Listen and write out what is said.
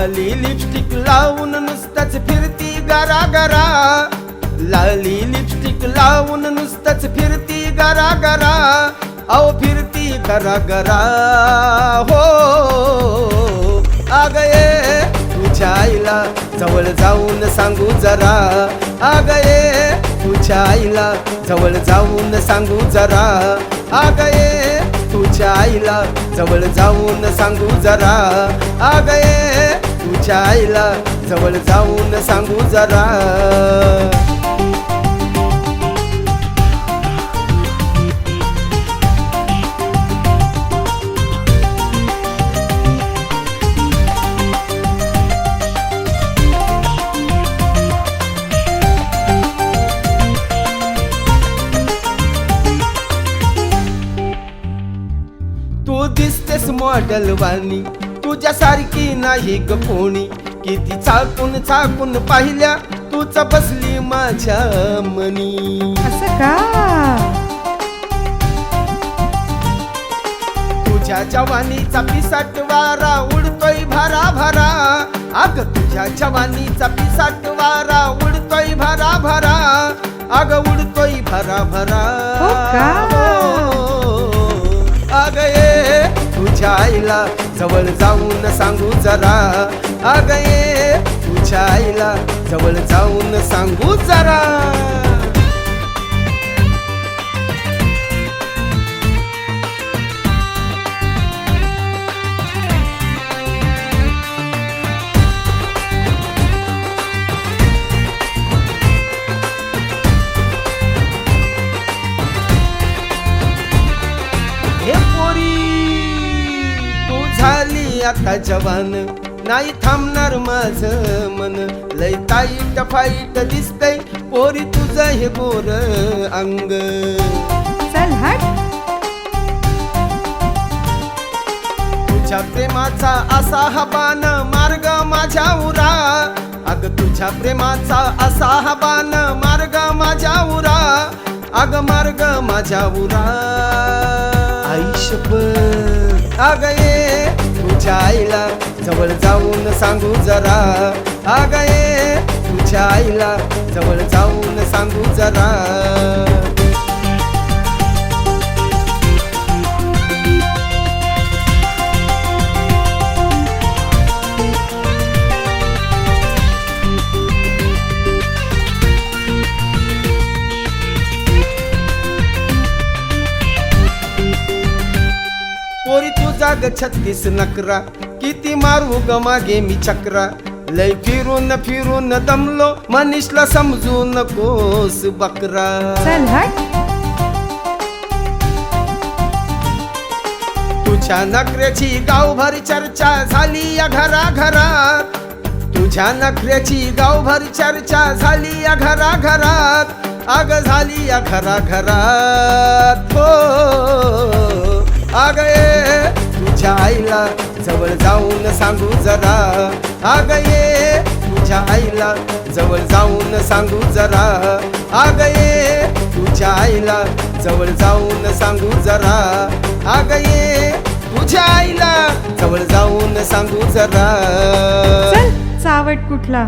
लाली lipstick लावून नुसतंच फिरती गरा गरा, लाली लिपस्टिक लावून नुसतंच फिरती गरा गरा, अहो फिरती गरा गरा हो. अग ये तुझ्या आईला जवळ जाऊन सांगू जरा, अग ये तुझ्या आईला जवळ जाऊन सांगू जरा, अग ये तुझ्या आईला जवळ जाऊन सांगू जरा, अग ये तुझ्या आईला जवळ जाऊन सांगू जरा. तू दिसतेस मॉडेल वाणी, तुझ्यासारखी नाही ग कोणी, किती चाकून चाकून पाहिल्या तूच बसली माझ्या मनी. असं का? तुझ्या जवानीचा पिसाट वारा उडतोय भरा भरा, अग तुझ्या जवानीचा पिसाट वारा उडतोय भरा भरा, अग उडतोय भरा भरा. हो का? अग ये तुझ्या आईला जवळ जाऊन सांगू जरा, अग ये तुझ्या आईला जवळ जाऊन सांगू जरा. हे पोरी तू झाली आता जवान, नाही थांबणार माझं मन, लय टाईट फाईट दिसतय पोरी तुझं हे गोर अंग. चल हट. तुझ्या प्रेमाचा असा हा बाण मार्ग माझ्या उरा, अग तुझ्या प्रेमाचा असा हा बाण मार्ग माझ्या उरा, अग मार्ग माझ्या उरा. आयुष्यभर अग ये तुझ्या आईला जवळ जाऊन सांगू जरा, अग ये तुझ्या आईला जवळ जाऊन सांगू जरा. पोरी तुझा ग 36 नकरा, किती मारू ग मागे मी चक्रा, लय फिरून फिरून दमलो मनीषला समजू नकोस बकरा. चल हट. तुझ्या नखऱ्याची गावभर चर्चा झाली या घरा घरात, तुझ्या नखऱ्याची गावभर चर्चा झाली या घरा घरात, अग झाली या घरा घरात हो. अग ये तुझ्या आईला जवळ जाऊन सांगू जरा, अग ये तुझ्या आईला जवळ जाऊन सांगू जरा, अग ये तुझ्या आईला जवळ जाऊन सांगू जरा, अग ये तुझ्या आईला जवळ जाऊन सांगू जरा. चल चावट कुठला.